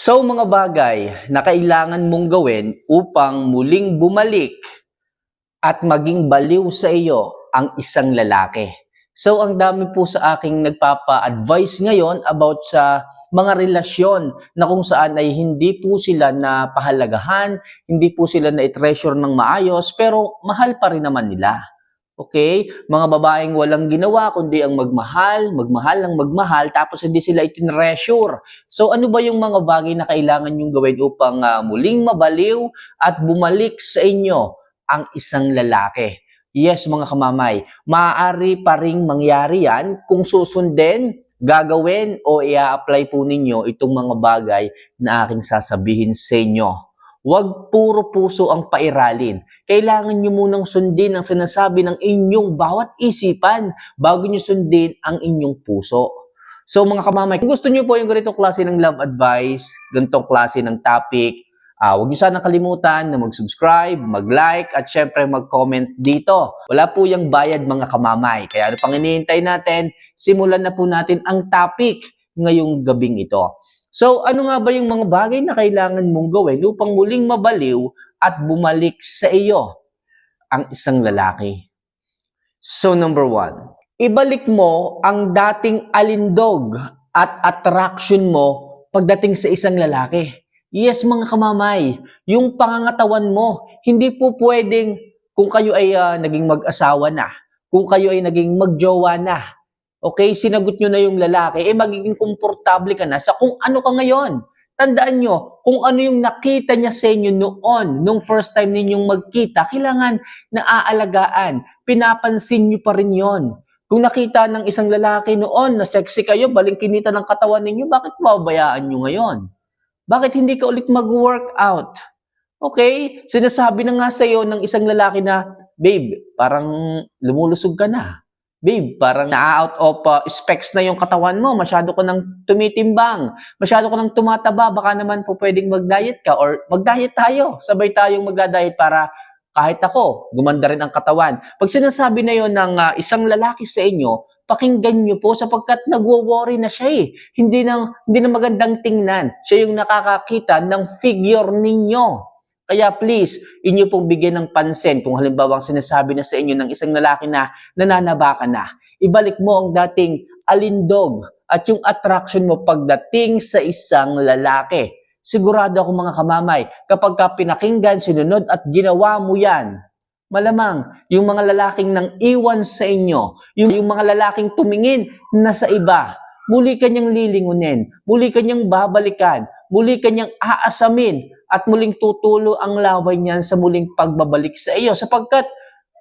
So mga bagay na kailangan mong gawin upang muling bumalik at maging baliw sa iyo ang isang lalaki. So ang dami po sa aking nagpapa-advise ngayon about sa mga relasyon na kung saan ay hindi po sila na pahalagahan, hindi po sila na i-treasure ng maayos, pero mahal pa rin naman nila. Okay? Mga babaeng walang ginawa kundi ang magmahal, magmahal ng magmahal, tapos hindi sila itinreasure. So ano ba yung mga bagay na kailangan yung gawin upang muling mabaliw at bumalik sa inyo ang isang lalaki? Yes, mga kamamay, maaari pa ring mangyari yan kung susundin, gagawin o i-apply po ninyo itong mga bagay na aking sasabihin sa inyo. Huwag puro puso ang pairalin. Kailangan nyo munang sundin ang sinasabi ng inyong bawat isipan bago nyo sundin ang inyong puso. So mga kamamay, kung gusto nyo po yung ganitong klase ng love advice, ganitong klase ng topic, huwag nyo sana kalimutan na mag-subscribe, mag-like, at syempre mag-comment dito. Wala po yung bayad mga kamamay. Kaya ano pang hinihintay natin, simulan na po natin ang topic ngayong gabing ito. So, ano nga ba yung mga bagay na kailangan mong gawin upang muling mabaliw at bumalik sa iyo ang isang lalaki? So, number 1, ibalik mo ang dating alindog at attraction mo pagdating sa isang lalaki. Yes, mga kamamay, yung pangangatawan mo, hindi po pwedeng kung kayo ay naging mag-asawa na, kung kayo ay naging magjowa na, okay, sinagot nyo na yung lalaki, magiging komportable ka na sa kung ano ka ngayon. Tandaan nyo, kung ano yung nakita niya sa inyo noon, nung first time ninyong magkita, kailangan naaalagaan, pinapansin nyo pa rin yon. Kung nakita ng isang lalaki noon na sexy kayo, balingkinita ng katawan ninyo, bakit babayaan nyo ngayon? Bakit hindi ka ulit mag-workout? Okay, sinasabi na nga sa iyo ng isang lalaki na, babe, parang lumulusog ka na. Babe, parang na-out of specs na yung katawan mo. Masyado ko nang tumitimbang. Masyado ko nang tumataba. Baka naman po pwedeng mag-diet ka or mag-diet tayo. Sabay tayong mag-diet para kahit ako, gumanda rin ang katawan. Pag sinasabi na yon ng isang lalaki sa inyo, pakinggan nyo po sapagkat nagwo-worry na siya eh. Hindi na magandang tingnan. Siya yung nakakakita ng figure ninyo. Kaya please, inyo pong bigyan ng pansin kung halimbawa sinasabi na sa inyo ng isang lalaki na nananaba ka na. Ibalik mo ang dating alindog at yung attraction mo pagdating sa isang lalaki. Sigurado ako mga kamamay, kapag ka pinakinggan, sinunod at ginawa mo yan, malamang yung mga lalaking nang iwan sa inyo, yung mga lalaking tumingin na sa iba, muli kanyang lilingunin, muli kanyang babalikan, muli kanyang aasamin, at muling tutulo ang laway niyan sa muling pagbabalik sa iyo sapagkat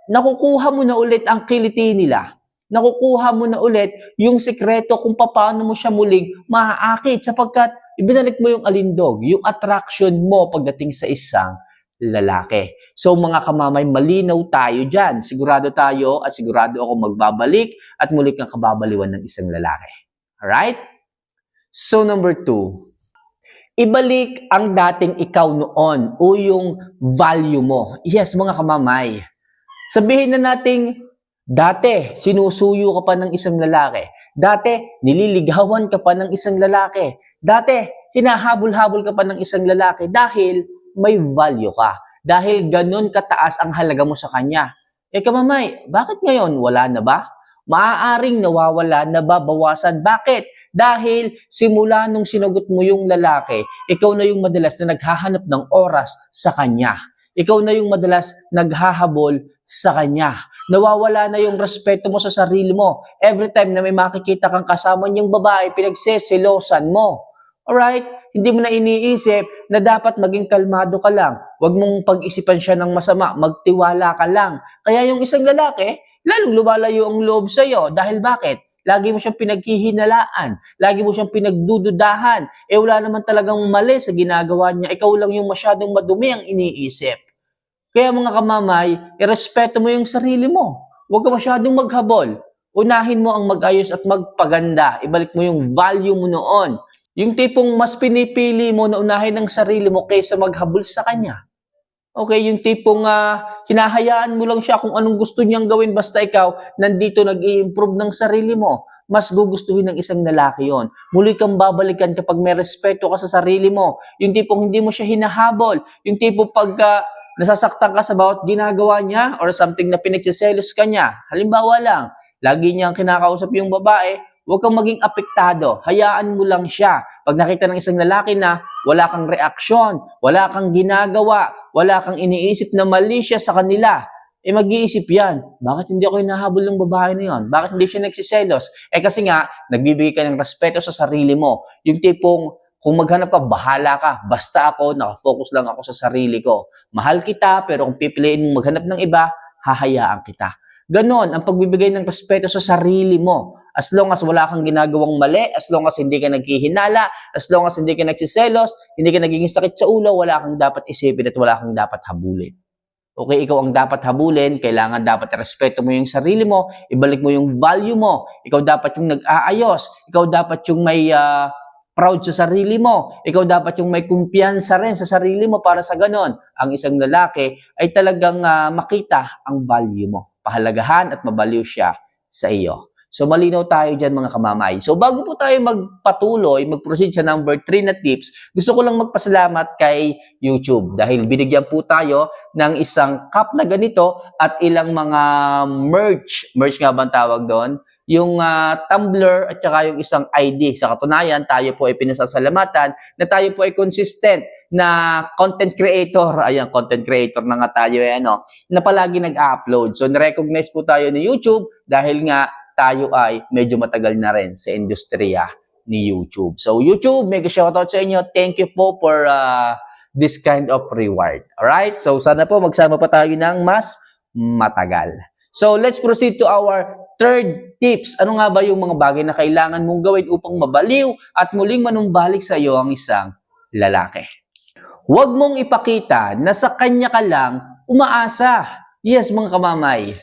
nakukuha mo na ulit ang kiliti nila. Nakukuha mo na ulit yung sikreto kung paano mo siya muling maaakit sapagkat ibinalik mo yung alindog, yung attraction mo pagdating sa isang lalaki. So mga kamamay, malinaw tayo dyan. Sigurado tayo at sigurado ako magbabalik at muli kang kababaliwan ng isang lalaki. Alright? So number 2, ibalik ang dating ikaw noon o yung value mo. Yes, mga kamamay. Sabihin na nating, dati, sinusuyo ka pa ng isang lalaki. Dati, nililigawan ka pa ng isang lalaki. Dati, hinahabol-habol ka pa ng isang lalaki dahil may value ka. Dahil ganun kataas ang halaga mo sa kanya. Kamamay, bakit ngayon? Wala na ba? Maaaring nawawala na ba, bawasan? Bakit? Dahil simula nung sinagot mo yung lalaki, ikaw na yung madalas na naghahanap ng oras sa kanya. Ikaw na yung madalas naghahabol sa kanya. Nawawala na yung respeto mo sa sarili mo. Every time na may makikita kang kasama niyang babae, pinagsesilosan mo. Alright? Hindi mo na iniisip na dapat maging kalmado ka lang. Huwag mong pag-isipan siya ng masama. Magtiwala ka lang. Kaya yung isang lalaki, lalong lumalayo ang loob sa'yo. Dahil bakit? Lagi mo siyang pinaghihinalaan. Lagi mo siyang pinagdududahan. Wala naman talagang mali sa ginagawa niya. Ikaw lang yung masyadong madumi ang iniisip. Kaya mga kamamay, irespeto mo yung sarili mo. Huwag ka masyadong maghabol. Unahin mo ang mag-ayos at magpaganda. Ibalik mo yung value mo noon. Yung tipong mas pinipili mo na unahin ang sarili mo kaysa maghabol sa kanya. Okay, yung tipong hinahayaan mo lang siya kung anong gusto niyang gawin basta ikaw nandito nag-i-improve ng sarili mo. mas gugustuhin ng isang lalaki yon. Muli kang babalikan kapag may respeto ka sa sarili mo. Yung tipong hindi mo siya hinahabol. Yung tipong pagka nasasaktan ka sa bawat ginagawa niya or something na pinagsiselos ka niya. Halimbawa lang, lagi niyang kinakausap yung babae, huwag kang maging apektado. Hayaan mo lang siya. Pag nakita ng isang lalaki na wala kang reaksyon, wala kang ginagawa, wala kang iniisip na mali siya sa kanila, mag-iisip yan, bakit hindi ako hinahabol ng babae na yun? Bakit hindi siya nagsiselos? Kasi nga, nagbibigay ka ng respeto sa sarili mo. Yung tipong, kung maghanap ka, bahala ka. Basta ako, nakafocus lang ako sa sarili ko. Mahal kita, pero kung pipiliin mong maghanap ng iba, hahayaan kita. Ganon, ang pagbibigay ng respeto sa sarili mo. As long as wala kang ginagawang mali, as long as hindi ka naghihinala, as long as hindi ka nagsiselos, hindi ka nagiging sakit sa ulo, wala kang dapat isipin at wala kang dapat habulin. Okay, ikaw ang dapat habulin, kailangan dapat respeto mo yung sarili mo, ibalik mo yung value mo, ikaw dapat yung nag-aayos, ikaw dapat yung may proud sa sarili mo, ikaw dapat yung may kumpiyansa rin sa sarili mo para sa ganon, ang isang lalaki ay talagang makita ang value mo, pahalagahan at mabaliw siya sa iyo. So malinaw tayo dyan mga kamamay. So bago po tayo magpatuloy, mag-proceed sa number 3 na tips, gusto ko lang magpasalamat kay YouTube dahil binigyan po tayo ng isang cup na ganito at ilang mga merch nga ba ang tawag doon? Yung tumbler at saka yung isang ID. Sa katunayan, tayo po ay pinasasalamatan na tayo po ay consistent na content creator. Ayan, content creator na nga tayo na palagi nag-upload. So, na-recognize po tayo ni YouTube dahil nga tayo ay medyo matagal na rin sa industriya ni YouTube. So, YouTube, mega shoutout sa inyo. Thank you po for this kind of reward. Alright? So, sana po magsama pa tayo ng mas matagal. So, let's proceed to our third tips. Ano nga ba yung mga bagay na kailangan mong gawin upang mabaliw at muling manumbalik sa iyo ang isang lalaki? Huwag mong ipakita na sa kanya ka lang umaasa. Yes, mga kamamay.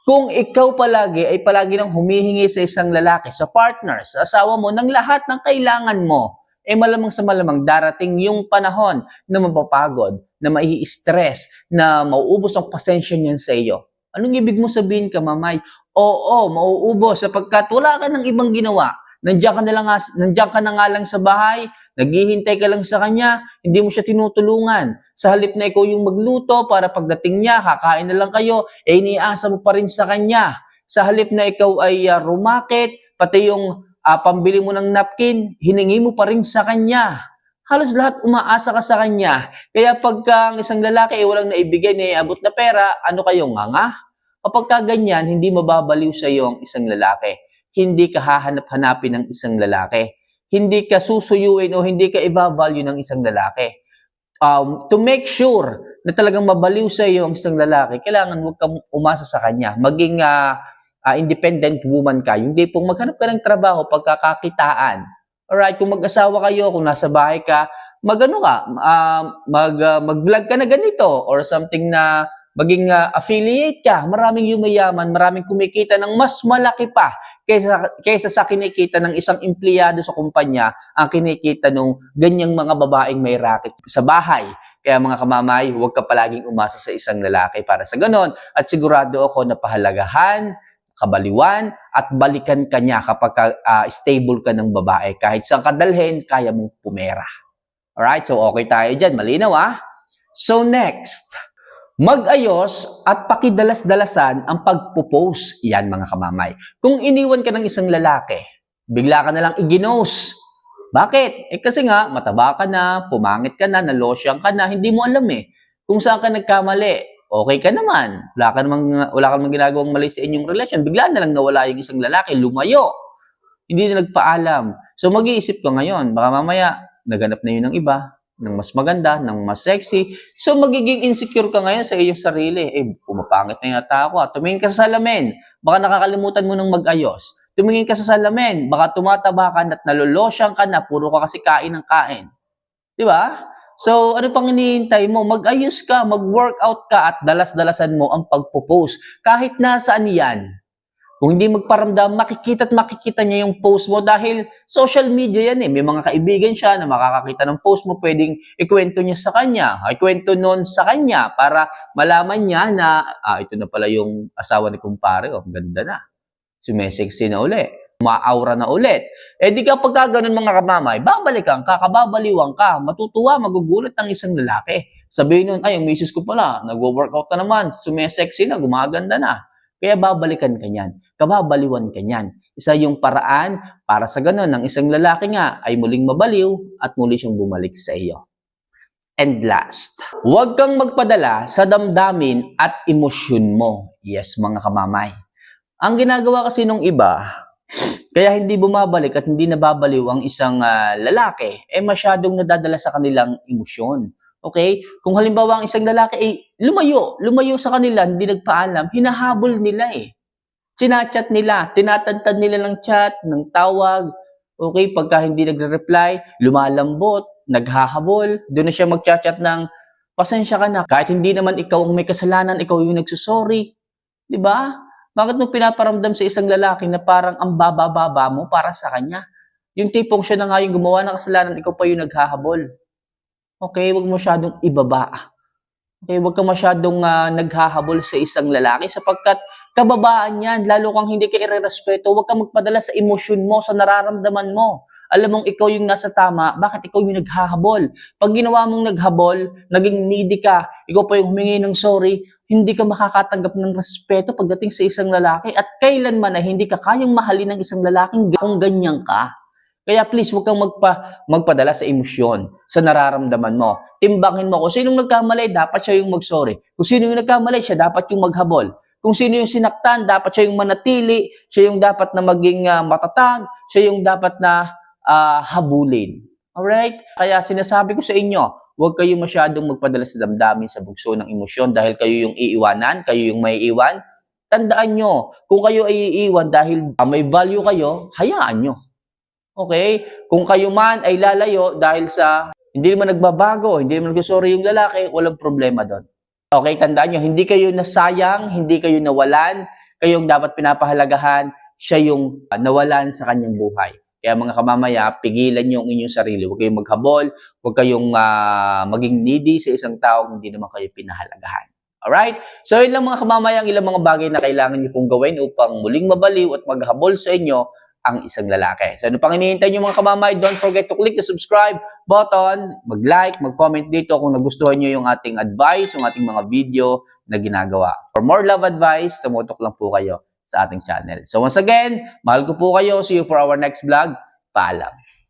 Kung ikaw palagi ay palagi nang humihingi sa isang lalaki, sa partner, sa asawa mo, ng lahat ng kailangan mo, malamang sa malamang darating yung panahon na mapapagod, na mai-stress, na mauubos ang pasensya niyan sa iyo. Anong ibig mo sabihin, kamamay? Oo, mauubos sapagkat wala ka ng ibang ginawa. Nandiyan ka na nga lang sa bahay, naghihintay ka lang sa kanya, hindi mo siya tinutulungan. Sa halip na ikaw yung magluto para pagdating niya, kakain na lang kayo, iniasa mo pa rin sa kanya. Sa halip na ikaw ay rumakit, pati yung pambili mo ng napkin, hiningi mo pa rin sa kanya. Halos lahat umaasa ka sa kanya. Kaya pagka ang isang lalaki ay walang naibigay na iabot na pera, ano kayo, nganga? Kapag ganyan, hindi mababaliw sa iyo ang isang lalaki. Hindi ka hahanap-hanapin ng isang lalaki. Hindi ka susuyuin o hindi ka i-value ng isang lalaki. To make sure na talagang mabaliw sa iyo ang isang lalaki, kailangan huwag kang umasa sa kanya. Maging independent woman ka. Yung tipong maghanap ka ng trabaho, pagkakakitaan. Alright, kung mag-asawa kayo, kung nasa bahay ka, mag-vlog ka na ganito or something na maging affiliate ka. Maraming yumayaman, maraming kumikita ng mas malaki pa kaysa sa kinikita ng isang empleyado sa kumpanya, ang kinikita ng ganyang mga babaeng may racket sa bahay. Kaya mga kamamay, huwag ka palaging umasa sa isang lalaki para sa ganon. At sigurado ako na pahalagahan, kabaliwan, at balikan ka niya kapag stable ka ng babae. Kahit saan ka dalhin, kaya mong pumera. Alright, so okay tayo dyan. Malinaw So next, mag-ayos at pakidalas-dalasan ang pagpo-post. Yan mga kamamay. Kung iniwan ka ng isang lalaki, bigla ka na lang iginos. Bakit? Kasi nga, mataba ka na, pumangit ka na, nalosyang ka na, hindi mo alam kung saan ka nagkamali. Okay ka naman. Wala ka namang ginagawang mali sa inyong relasyon. Bigla na lang nawala yung isang lalaki, lumayo. Hindi na nagpaalam. So mag-iisip ka ngayon, baka mamaya, naganap na yun ng iba, ng mas maganda, ng mas sexy. So, magiging insecure ka ngayon sa iyong sarili. Pumapangit na yata ako. Tumingin ka sa salamin. Baka nakakalimutan mo ng mag-ayos. Tumingin ka sa salamin. Baka tumataba ka at nalolosyang ka na. Puro ka kasi kain ng kain. Di ba? So, ano pang hinihintay mo? Mag-ayos ka, mag-workout ka at dalas-dalasan mo ang pagpo-post. Kahit nasaan yan. Kung hindi magparamdam, makikita niya yung post mo dahil social media yan May mga kaibigan siya na makakakita ng post mo, pwedeng ikwento niya sa kanya, ikwento nun sa kanya para malaman niya na, ito na pala yung asawa ni kumpare, ang ganda na. Sumesexy na uli. maaura na ulit. Eh di kapag ganun mga kamamay, babalikan ka, kababaliwan ka, matutuwa, magugulat ng isang lalaki. Sabihin nun, ay, yung misis ko pala, nagwo-workout na naman, sumesexy na, gumaganda na. Kaya babalikan ka niyan, kababaliwan ka niyan. Isa yung paraan para sa ganun ng isang lalaki nga ay muling mabaliw at muli siyang bumalik sa iyo. And last, huwag kang magpadala sa damdamin at emosyon mo. Yes, mga kamamay. Ang ginagawa kasi nung iba, kaya hindi bumabalik at hindi nababaliw ang isang lalaki, masyadong nadadala sa kanilang emosyon. Okay? Kung halimbawa ang isang lalaki lumayo sa kanila, hindi nagpaalam, hinahabol nila Chinachat nila, tinatantad nila ng chat, ng tawag. Okay, pagka hindi nagre-reply, lumalambot, naghahabol, doon na siya magchat-chat ng pasensya ka na. Kahit hindi naman ikaw ang may kasalanan, ikaw yung nagsusorry. 'Di ba? Bakit mo pinaparamdam sa isang lalaki na parang ang baba-baba mo para sa kanya? Yung tipong siya na nga yung gumawa ng kasalanan, ikaw pa yung naghahabol. Okay, wag mo masyadong ibaba. Okay, wag ka masyadong naghahabol sa isang lalaki sapagkat kababaan yan. Lalo kang hindi ka irerespeto, wag kang magpadala sa emosyon mo, sa nararamdaman mo. Alam mong ikaw yung nasa tama, bakit ikaw yung naghahabol? Pag ginawa mong naghabol, naging needy ka, ikaw pa yung humingi ng sorry, hindi ka makakatanggap ng respeto pagdating sa isang lalaki at kailanman na hindi ka kayang mahalin ng isang lalaking kung ganyan ka. Kaya please, huwag kang magpadala sa emosyon, sa nararamdaman mo. Timbangin mo kung sinong nagkamali, dapat siya yung mag-sorry. Kung sino yung nagkamali, siya dapat yung maghabol. Kung sino yung sinaktan, dapat siya yung manatili, siya yung dapat na maging matatag, siya yung dapat na habulin. Alright? Kaya sinasabi ko sa inyo, huwag kayong masyadong magpadala sa damdamin sa bugso ng emosyon dahil kayo yung iiwanan, kayo yung may iwan. Tandaan nyo, kung kayo ay iiwan dahil may value kayo, hayaan nyo. Okay? Kung kayo man ay lalayo dahil sa hindi naman nagbabago, hindi naman nagsorry yung lalaki, walang problema doon. Okay, tandaan nyo, hindi kayo nasayang, hindi kayo nawalan, kayong dapat pinapahalagahan, siya yung nawalan sa kanyang buhay. Kaya mga kamamaya, pigilan nyo ang inyong sarili. Huwag kayong maghabol, huwag kayong maging needy sa isang tao, hindi naman kayo pinahalagahan. Alright? So, yun lang mga kamamaya, ang ilang mga bagay na kailangan nyo pong gawin upang muling mabaliw at maghabol sa inyo ang isang lalaki. So, ano pang hinihintay nyo mga kamamay? Don't forget to click the subscribe button, mag-like, mag-comment dito kung nagustuhan nyo yung ating advice, yung ating mga video na ginagawa. For more love advice, tumutok lang po kayo sa ating channel. So once again, mahal ko po kayo. See you for our next vlog. Paalam.